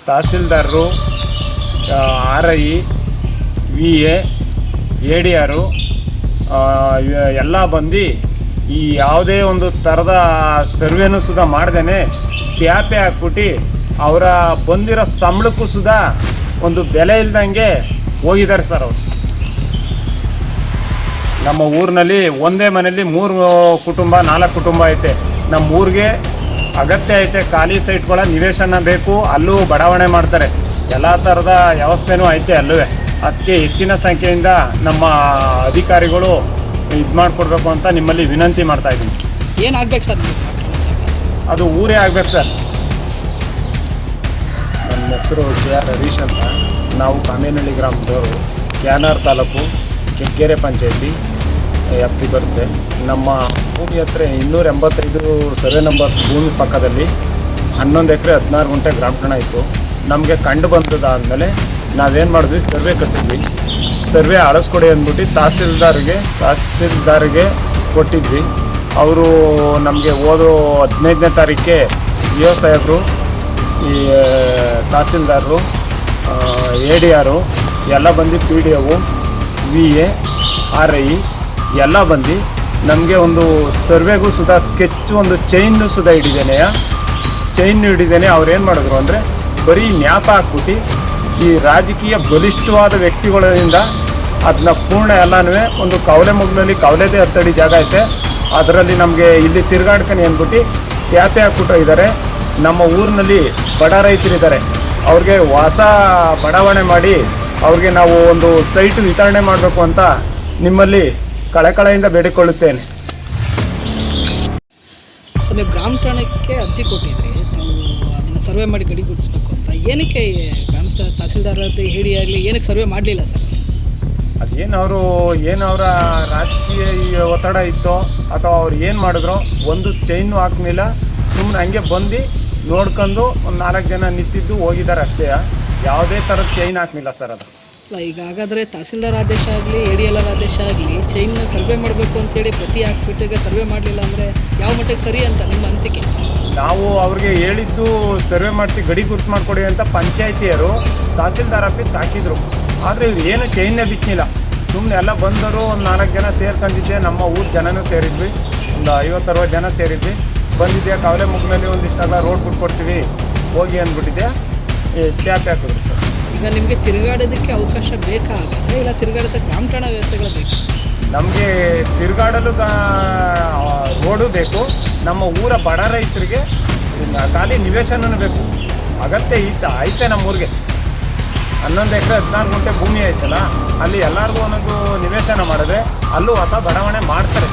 ತಹಸೀಲ್ದಾರರು, RI, VA, ADR ಎಲ್ಲ ಬಂದು ಈ ಯಾವುದೇ ಒಂದು ಥರದ ಸರ್ವೇನೂ ಸುಧಾ ಮಾಡ್ದೇ ಟ್ಯಾಪೆ ಹಾಕ್ಬಿಟ್ಟು ಅವರ ಬಂದಿರೋ ಸಂಬಳಕ್ಕೂ ಸುಧಾ ಒಂದು ಬೆಲೆ ಇಲ್ದಂಗೆ ಹೋಗಿದ್ದಾರೆ ಸರ್ ಅವರು. ನಮ್ಮ ಊರಿನಲ್ಲಿ ಒಂದೇ ಮನೆಯಲ್ಲಿ 3 ಕುಟುಂಬ 4 ಕುಟುಂಬ ಐತೆ. ನಮ್ಮ ಊರಿಗೆ ಅಗತ್ಯ ಐತೆ ಖಾಲಿ ಸೈಟ್ಗಳ ನಿವೇಶನ ಬೇಕು, ಅಲ್ಲೂ ಬಡಾವಣೆ ಮಾಡ್ತಾರೆ, ಎಲ್ಲ ಥರದ ವ್ಯವಸ್ಥೆನೂ ಐತೆ ಅಲ್ಲೂ. ಅದಕ್ಕೆ ಹೆಚ್ಚಿನ ಸಂಖ್ಯೆಯಿಂದ ನಮ್ಮ ಅಧಿಕಾರಿಗಳು ಇದು ಮಾಡಿಕೊಡ್ಬೇಕು ಅಂತ ನಿಮ್ಮಲ್ಲಿ ವಿನಂತಿ ಮಾಡ್ತಾಯಿದ್ದೀನಿ. ಏನಾಗಬೇಕು ಸರ್? ಅದು ಊರೇ ಆಗ್ಬೇಕು ಸರ್. ನನ್ನ ಹೆಸರು JR ಹರೀಶ್ ಅಂತ. ನಾವು ಕಾಮೇನಹಳ್ಳಿ ಗ್ರಾಮದವರು, ಕ್ಯಾನಾರ್ ತಾಲೂಕು, ಕೆಗ್ಗೆರೆ ಪಂಚಾಯತಿ ವ್ಯಾಪ್ತಿ ಬರುತ್ತೆ. ನಮ್ಮ ಭೂಮಿ ಹತ್ರ 285 ಸರ್ವೆ ನಂಬರ್ ಭೂಮಿ ಪಕ್ಕದಲ್ಲಿ 11 ಎಕರೆ 16 ಗುಂಟೆ ಗ್ರಾಮಠಣ ಇತ್ತು. ನಮಗೆ ಕಂಡು ಬಂದದಾದಮೇಲೆ ನಾವೇನು ಮಾಡಿದ್ವಿ, ಸರ್ವೆ ಕಟ್ಟಿದ್ವಿ. ಸರ್ವೆ ಅಳಿಸ್ಕೊಡಿ ಅಂದ್ಬಿಟ್ಟು ತಹಸೀಲ್ದಾರ್ಗೆ ಕೊಟ್ಟಿದ್ವಿ. ಅವರು ನಮಗೆ ಹೋದ 15ನೇ ತಾರೀಕಿಗೆ EO ಸಾಹೇಬರು, ಈ ತಹಸೀಲ್ದಾರರು, ADR ಎಲ್ಲ ಬಂದು PDO, VA, RI ಎಲ್ಲ ಬಂದು ನಮಗೆ ಒಂದು ಸರ್ವೆಗೂ ಸುಧಾ ಸ್ಕೆಚ್ ಒಂದು ಚೈನ್ನು ಸುಧಾ ಹಿಡಿದೇನೆ ಅವ್ರೇನು ಮಾಡಿದ್ರು ಅಂದರೆ ಬರೀ ನ್ಯಾಪ ಹಾಕ್ಬಿಟ್ಟು ಈ ರಾಜಕೀಯ ಬಲಿಷ್ಠವಾದ ವ್ಯಕ್ತಿಗಳಿಂದ ಅದನ್ನ ಪೂರ್ಣ ಎಲ್ಲನೂ ಒಂದು ಕವಲೆ ಮುಗ್ನಲ್ಲಿ ಕವಲೆದೇ 10 ಅಡಿ ಜಾಗ ಐತೆ, ಅದರಲ್ಲಿ ನಮಗೆ ಇಲ್ಲಿ ತಿರ್ಗಾಡ್ಕೊಂಡು ಅಂದ್ಬಿಟ್ಟು ಟ್ಯಾಪೆ ಹಾಕ್ಬಿಟ್ಟು ಇದ್ದಾರೆ. ನಮ್ಮ ಊರಿನಲ್ಲಿ ಬಡ ರೈತರಿದ್ದಾರೆ, ಅವ್ರಿಗೆ ಹೊಸ ಬಡಾವಣೆ ಮಾಡಿ ಅವ್ರಿಗೆ ನಾವು ಒಂದು ಸೈಟ್ ವಿತರಣೆ ಮಾಡಬೇಕು ಅಂತ ನಿಮ್ಮಲ್ಲಿ ಕಳೆಯಿಂದ ಬೇಡಿಕೊಳ್ಳುತ್ತೇನೆ. ಸರ್, ನೀವು ಗ್ರಾಮ ಠಾಣಕ್ಕೆ ಅರ್ಜಿ ಕೊಟ್ಟಿದ್ರಿ, ತಾವು ಅದನ್ನು ಸರ್ವೆ ಮಾಡಿ ಗಡಿಗುಡಿಸ್ಬೇಕು ಅಂತ. ಏನಕ್ಕೆ ಗ್ರಾಮ ತಹಸೀಲ್ದಾರ್ ಹೇಳಿ ಆಗಲಿ ಏನಕ್ಕೆ ಸರ್ವೆ ಮಾಡಲಿಲ್ಲ ಸರ್? ಅದೇನು ಅವರ ರಾಜಕೀಯ ಒತ್ತಡ ಇತ್ತೋ ಅಥವಾ ಅವ್ರು ಏನು ಮಾಡಿದ್ರೋ ಒಂದು ಚೈನು ಹಾಕ್ಲಿಲ್ಲ, ಸುಮ್ಮನೆ ಹಂಗೆ ಬಂದು ನೋಡ್ಕೊಂಡು ಒಂದು 4 ಜನ ನಿಂತಿದ್ದು ಹೋಗಿದ್ದಾರೆ ಅಷ್ಟೇ. ಯಾವುದೇ ಥರದ ಚೈನ್ ಹಾಕ್ಲಿಲ್ಲ ಸರ್ ಅದು. ಅಲ್ಲ, ಈಗ ಹಾಗಾದರೆ ತಹಸೀಲ್ದಾರ್ ಆದೇಶ ಆಗಲಿ ADLR ಆದೇಶ ಆಗಲಿ ಚೈನ್ನ ಸರ್ವೆ ಮಾಡಬೇಕು ಅಂತೇಳಿ ಪ್ರತಿ ಹಾಕ್ಬಿಟ್ಟಿಗೆ ಸರ್ವೆ ಮಾಡಲಿಲ್ಲ ಅಂದರೆ ಯಾವ ಮಟ್ಟಿಗೆ ಸರಿ ಅಂತ ನಿಮ್ಮ ಅನಿಸಿಕೆ? ನಾವು ಅವ್ರಿಗೆ ಹೇಳಿದ್ದು ಸರ್ವೆ ಮಾಡಿಸಿ ಗಡಿ ಗುರ್ತು ಮಾಡಿಕೊಡಿ ಅಂತ ಪಂಚಾಯತಿಯರು ತಹಸೀಲ್ದಾರ್ ಆಫೀಸ್ಗೆ ಹಾಕಿದ್ರು. ಆದರೆ ಇವ್ರು ಏನು ಚೈನ್ನೇ ಬಿಚ್ಚಲಿಲ್ಲ, ಸುಮ್ಮನೆ ಎಲ್ಲ ಬಂದರು. ಒಂದು 4 ಜನ ಸೇರ್ಕೊಂಡಿದ್ದೆ, ನಮ್ಮ ಊರು ಜನನೂ ಸೇರಿದ್ವಿ, ಒಂದು 50-60 ಜನ ಸೇರಿದ್ವಿ. ಬಂದಿದ್ದೆ ಕವಲೆ ಮುಗ್ನಲ್ಲಿ ಒಂದಿಷ್ಟೆಲ್ಲ ರೋಡ್ ಬಿಟ್ಕೊಡ್ತೀವಿ ಹೋಗಿ ಅಂದ್ಬಿಟ್ಟಿದ್ದೆ, ಟ್ಯಾಪ್ ಹಾಕಿದ್ರು ಸರ್. ಈಗ ನಿಮಗೆ ತಿರುಗಾಡೋದಕ್ಕೆ ಅವಕಾಶ ಬೇಕಾಗುತ್ತೆ, ಇಲ್ಲ ತಿರುಗಾಡೋದಕ್ಕೆ ಗ್ರಾಮ ಠಾಣಾ ವ್ಯವಸ್ಥೆಗಳು ಬೇಕು? ನಮಗೆ ತಿರುಗಾಡಲು ರೋಡು ಬೇಕು, ನಮ್ಮ ಊರ ಬಡ ರೈತರಿಗೆ ಖಾಲಿ ನಿವೇಶನೂ ಬೇಕು. ಅಗತ್ಯ ಐತೆ ನಮ್ಮ ಊರಿಗೆ. 11 ಎಕರೆ 14 ಗುಂಟೆ ಭೂಮಿ ಐತಲ್ಲ, ಅಲ್ಲಿ ಎಲ್ಲರಿಗೂ ಒಂದೊಂದು ನಿವೇಶನ ಮಾಡಿದ್ರೆ ಅಲ್ಲೂ ಹೊಸ ಬಡಾವಣೆ ಮಾಡ್ತಾರೆ.